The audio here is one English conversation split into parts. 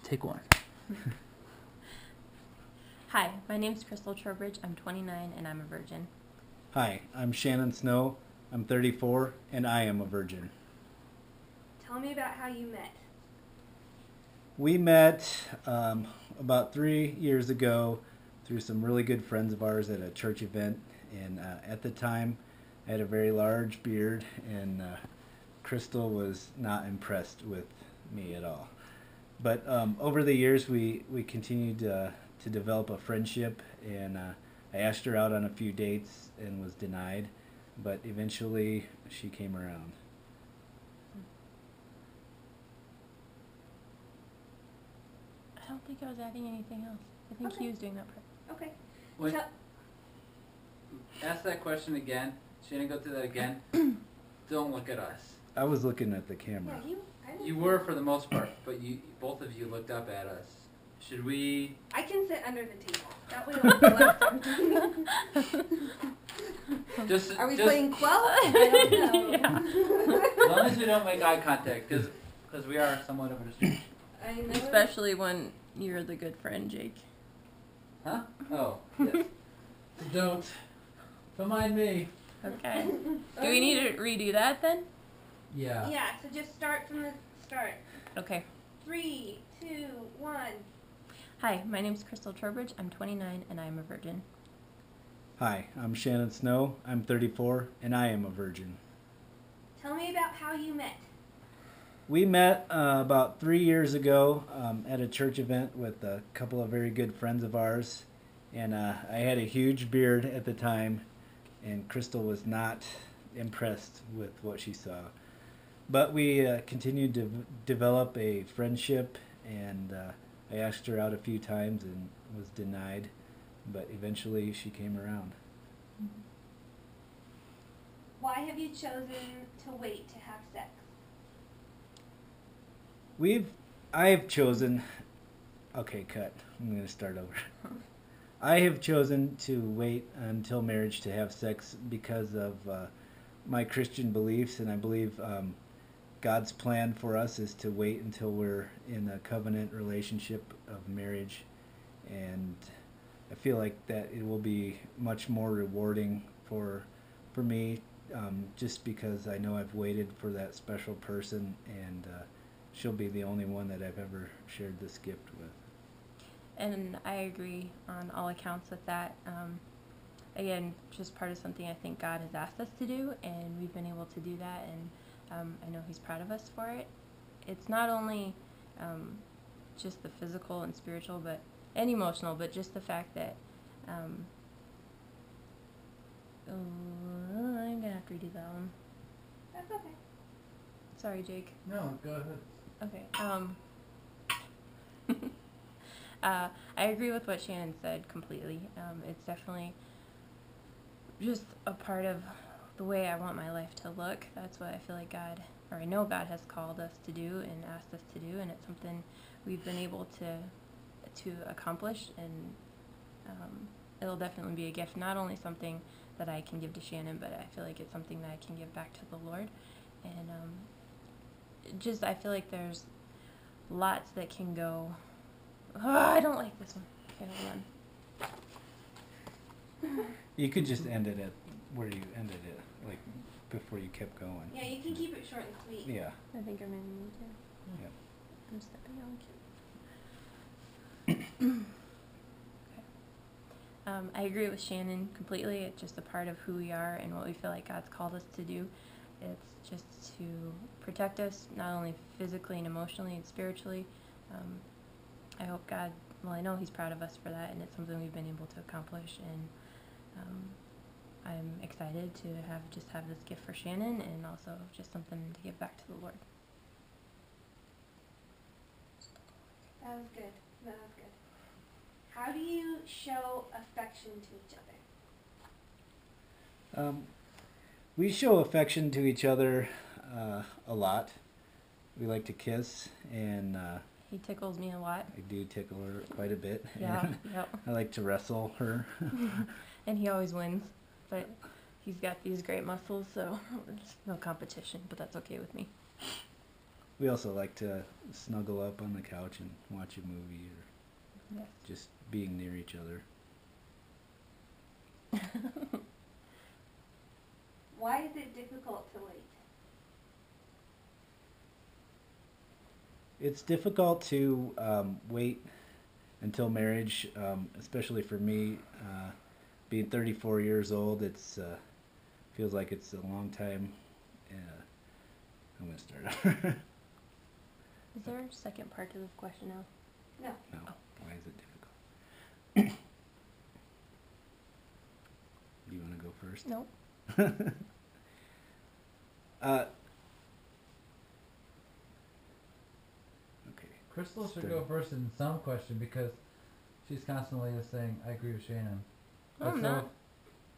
Take one. Hi, my name's Crystal Trowbridge. I'm 29 and I'm a virgin. Hi, I'm Shannon Snow. I'm 34 and I am a virgin. Tell me about how you met. We met about 3 years ago through some really good friends of ours at a church event. And at the time, I had a very large beard, and Crystal was not impressed with me at all. But over the years, we continued to develop a friendship, and I asked her out on a few dates and was denied. But eventually, she came around. I don't think I was adding anything else. I think he was doing that part. Okay. Wait. So, Ask that question again. Shannon, go through that again. Don't look at us. I was looking at the camera. yeah, You were for the most part, but both of you looked up at us. Should we? I can sit under the table. That way I'll be left. Just, Are we just, playing Quell? I don't know. Yeah. As long as we don't make eye contact, because we are somewhat of a distraction. I know. Especially when you're the good friend, Jake. Huh? Oh, yes. Don't mind me. Okay. Do we need to redo that then? Yeah. Yeah, so just start from the start. Okay. 3, 2, 1. Hi, my name's Crystal Trowbridge. I'm 29 and I'm a virgin. Hi, I'm Shannon Snow. I'm 34 and I am a virgin. Tell me about how you met. We met about 3 years ago at a church event with a couple of very good friends of ours. And I had a huge beard at the time, and Crystal was not impressed with what she saw. But we continued to develop a friendship, and I asked her out a few times and was denied. But eventually she came around. Why have you chosen to wait to have sex? I've chosen, okay, cut. I'm going to start over. I have chosen to wait until marriage to have sex because of my Christian beliefs, and I believe God's plan for us is to wait until we're in a covenant relationship of marriage, and I feel like that it will be much more rewarding for me, just because I know I've waited for that special person, and she'll be the only one that I've ever shared this gift with. And I agree on all accounts with that. Again, just part of something I think God has asked us to do, and we've been able to do that, and I know He's proud of us for it. It's not only just the physical and spiritual and emotional, but just the fact that I'm going to have to redo that one. That's okay. Sorry, Jake. No, go ahead. Okay. I agree with what Shannon said completely. It's definitely just a part of the way I want my life to look. That's what I feel like God, or I know God has called us to do and asked us to do, and it's something we've been able to accomplish, and it'll definitely be a gift, not only something that I can give to Shannon, but I feel like it's something that I can give back to the Lord. And I feel like there's lots that can go. Oh, I don't like this one. Okay, hold on. You could just end it at where you ended it, like before you kept going. Yeah, you can keep it short and sweet. Yeah. I think I'm going to need to. Yeah. I'm stepping on. Okay. I agree with Shannon completely. It's just a part of who we are and what we feel like God's called us to do. It's just to protect us, not only physically and emotionally and spiritually. I hope God, I know He's proud of us for that, and it's something we've been able to accomplish, and I'm excited to have this gift for Shannon, and also just something to give back to the Lord. That was good. That was good. How do you show affection to each other? We show affection to each other a lot. We like to kiss, and He tickles me a lot. I do tickle her quite a bit. Yeah, yep. I like to wrestle her. And he always wins, but he's got these great muscles, so there's no competition, but that's okay with me. we also like to snuggle up on the couch and watch a movie or Yes. just being near each other. Why is it difficult to wait? It's difficult to wait until marriage, especially for me. Being 34 years old, it's feels like it's a long time. I'm gonna start over. Is there a second part to this question now? No. No. Why is it difficult? Do you want to go first? Nope. Okay. Crystal should go first in some question because she's constantly just saying, I agree with Shannon. No, I'm not.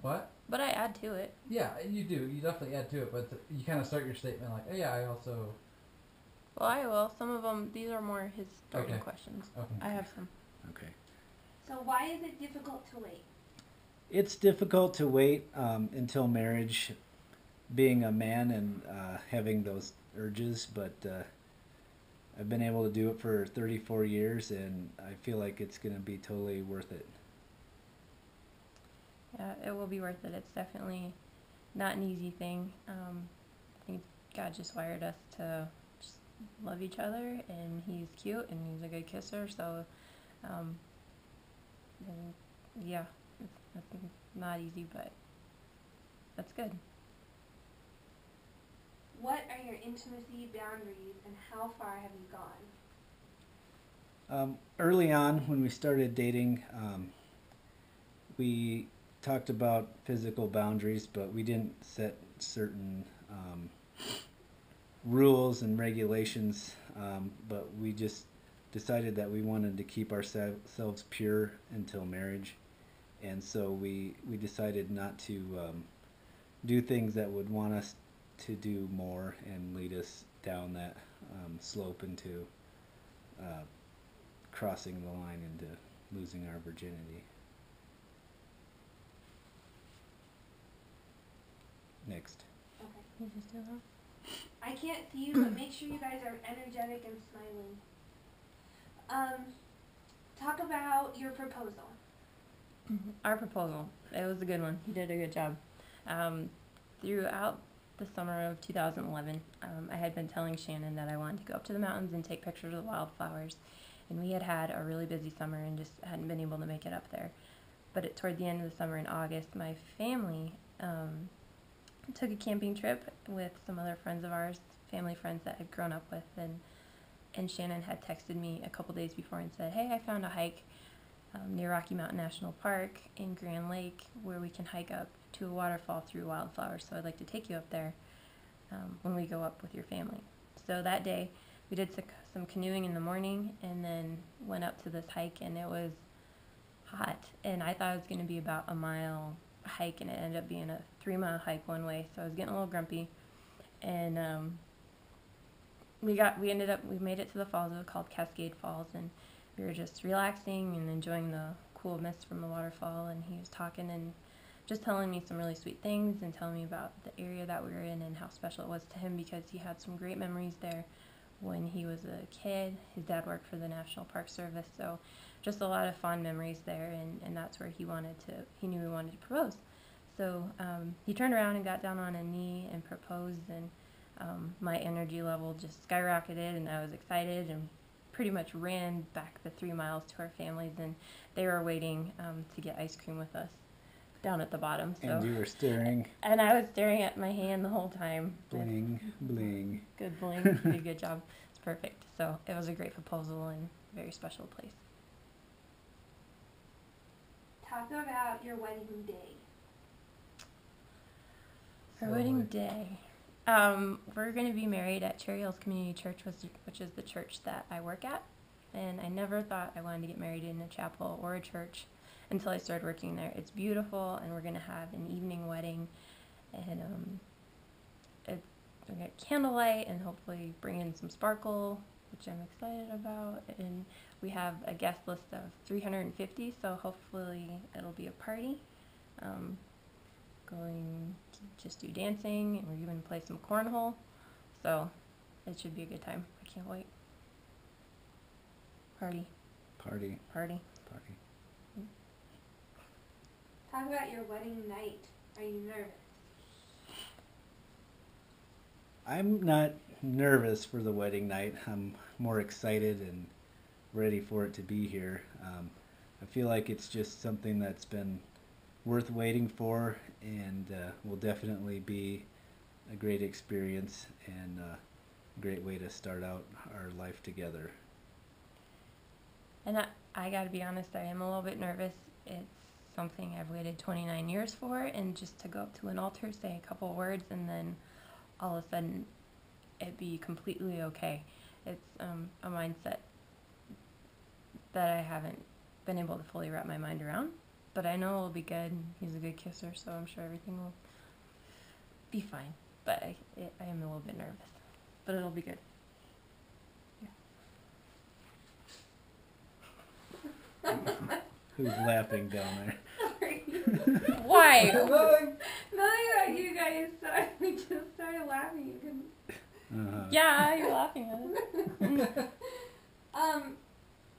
What? But I add to it. Yeah, you do. You definitely add to it, but you kind of start your statement like, oh, yeah, I also... Well, I will. Some of them, these are more his starting Okay. questions. Okay. I have some. Okay. So why is it difficult to wait? It's difficult to wait until marriage, being a man and having those urges, but I've been able to do it for 34 years, and I feel like it's going to be totally worth it. Yeah, it will be worth it. It's definitely not an easy thing. I think God just wired us to just love each other, and he's cute, and he's a good kisser, so, and yeah, I think it's not easy, but that's good. What are your intimacy boundaries and how far have you gone? Early on, when we started dating, we talked about physical boundaries, but we didn't set certain rules and regulations, but we just decided that we wanted to keep ourselves pure until marriage, and so we decided not to do things that would want us to do more and lead us down that slope into crossing the line into losing our virginity. Next. Okay. You just do that? I can't see you, but make sure you guys are energetic and smiling. Talk about your proposal. Our proposal. It was a good one. You did a good job. Throughout the summer of 2011, I had been telling Shannon that I wanted to go up to the mountains and take pictures of the wildflowers. And we had had a really busy summer and just hadn't been able to make it up there. But toward the end of the summer in August, my family took a camping trip with some other friends of ours, family friends that I'd grown up with, and Shannon had texted me a couple days before and said, hey, I found a hike near Rocky Mountain National Park in Grand Lake where we can hike up to a waterfall through wildflowers, so I'd like to take you up there when we go up with your family. So that day we did some canoeing in the morning and then went up to this hike, and it was hot, and I thought it was going to be about a mile hike, and it ended up being a 3-mile hike one way, so I was getting a little grumpy, and we made it to the falls. It was called Cascade Falls, and we were just relaxing and enjoying the cool mist from the waterfall, and he was talking and just telling me some really sweet things and telling me about the area that we were in and how special it was to him because he had some great memories there when he was a kid. His dad worked for the National Park Service, so just a lot of fond memories there, and that's where he knew he wanted to propose. So he turned around and got down on a knee and proposed, and my energy level just skyrocketed, and I was excited and pretty much ran back the 3 miles to our families, and they were waiting to get ice cream with us down at the bottom. So. And you were staring. And I was staring at my hand the whole time. Bling, bling. Good bling. You did a good job. It's perfect. So it was a great proposal and a very special place. Talk about your wedding day. Our wedding day. We're going to be married at Cherry Hills Community Church, which is the church that I work at. And I never thought I wanted to get married in a chapel or a church until I started working there. It's beautiful, and we're going to have an evening wedding. And we're going to get candlelight and hopefully bring in some sparkle, which I'm excited about. And we have a guest list of 350, so hopefully it'll be a party. Going to just do dancing, and we're going to play some cornhole. So it should be a good time. I can't wait. Party. Party. Talk about your wedding night. Are you nervous? I'm not nervous for the wedding night. I'm more excited and ready for it to be here. I feel like it's just something that's been worth waiting for, and will definitely be a great experience and a great way to start out our life together. And I gotta be honest, I am a little bit nervous. It's something I've waited 29 years for, and just to go up to an altar, say a couple words, and then all of a sudden it be completely okay. It's a mindset that I haven't been able to fully wrap my mind around, but I know it'll be good. He's a good kisser, so I'm sure everything will be fine. But I am a little bit nervous, but it'll be good. Who's laughing down there? Sorry. Why? Nothing about you guys. Sorry, we just started laughing. You couldn't. Yeah, you're laughing at it.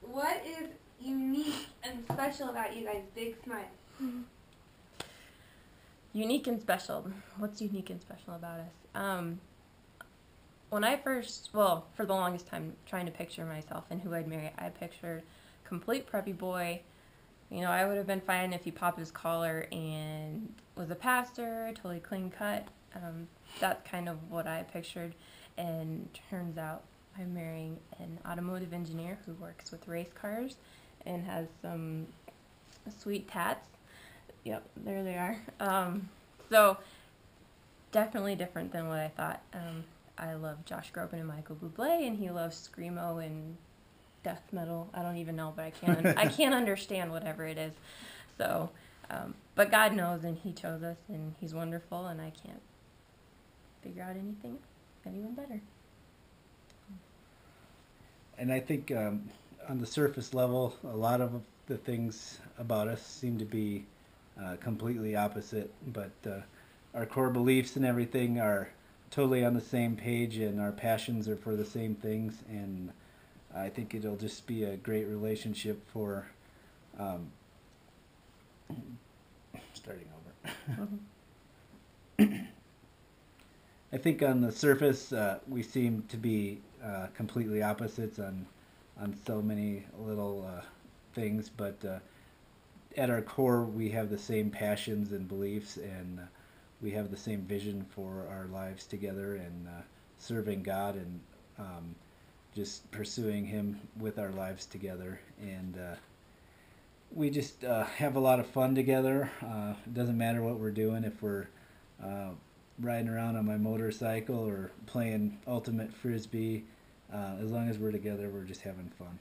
What is unique and special about you guys? Big smile. Unique and special. What's unique and special about us? When I first, well, for the longest time, trying to picture myself and who I'd marry, I pictured complete preppy boy. You know, I would have been fine if he popped his collar and was a pastor, totally clean cut. That's kind of what I pictured, and turns out I'm marrying an automotive engineer who works with race cars and has some sweet tats. Yep, there they are. So definitely different than what I thought. I love Josh Groban and Michael Bublé, and he loves screamo and death metal. I don't even know, but I can't understand whatever it is. So, but God knows, and He chose us, and He's wonderful, and I can't figure out anyone better. And I think on the surface level, a lot of the things about us seem to be completely opposite, but our core beliefs and everything are totally on the same page, and our passions are for the same things, and I think it'll just be a great relationship for starting over. I think on the surface we seem to be completely opposites on so many little things, but at our core we have the same passions and beliefs, and we have the same vision for our lives together, and serving God, and just pursuing Him with our lives together. And we just have a lot of fun together. It doesn't matter what we're doing, if we're riding around on my motorcycle or playing ultimate frisbee. As long as we're together, we're just having fun.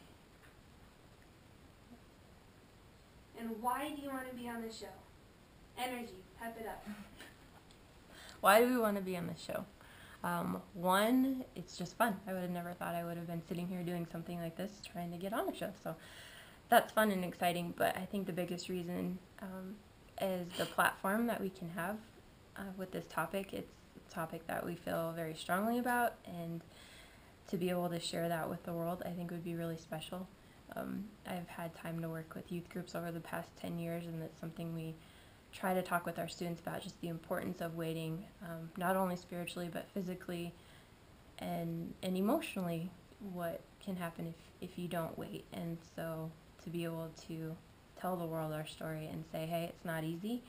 And why do you want to be on the show? Energy, pep it up. Why do we want to be on this show? One, it's just fun. I would have never thought I would have been sitting here doing something like this, trying to get on the show. So that's fun and exciting. But I think the biggest reason is the platform that we can have with this topic. It's a topic that we feel very strongly about, and to be able to share that with the world, I think would be really special. I've had time to work with youth groups over the past 10 years, and that's something we try to talk with our students about, just the importance of waiting, not only spiritually but physically and emotionally, what can happen if you don't wait. And so to be able to tell the world our story and say, hey, it's not easy,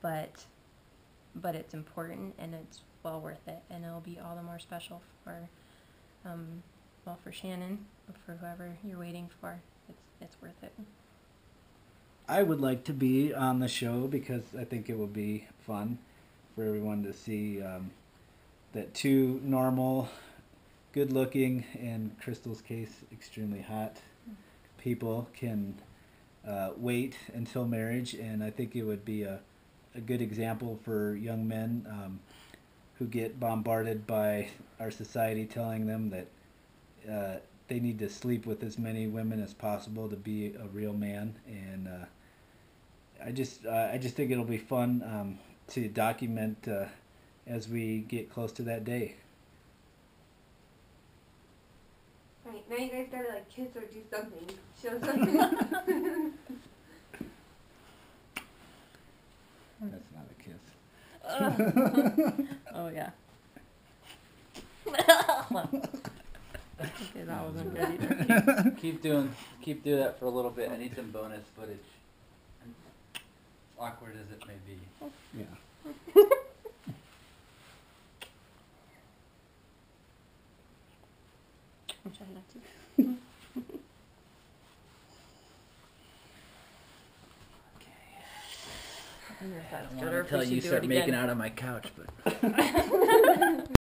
but it's important, and it's well worth it, and it'll be all the more special for for Shannon, for whoever you're waiting for. It's worth it. I would like to be on the show because I think it would be fun for everyone to see that two normal, good-looking, in Crystal's case, extremely hot people can wait until marriage, and I think it would be a good example for young men who get bombarded by our society telling them that they need to sleep with as many women as possible to be a real man. And I just think it'll be fun to document as we get close to that day. now you guys gotta like kiss or do something. Show something. That's not a kiss. Oh yeah. Okay, that wasn't good either. Keep doing that for a little bit. I need some bonus footage. Awkward as it may be. Yeah. I'm trying not to. I wonder if I that's don't good or want if to we tell you should do start it making again. out on my couch, but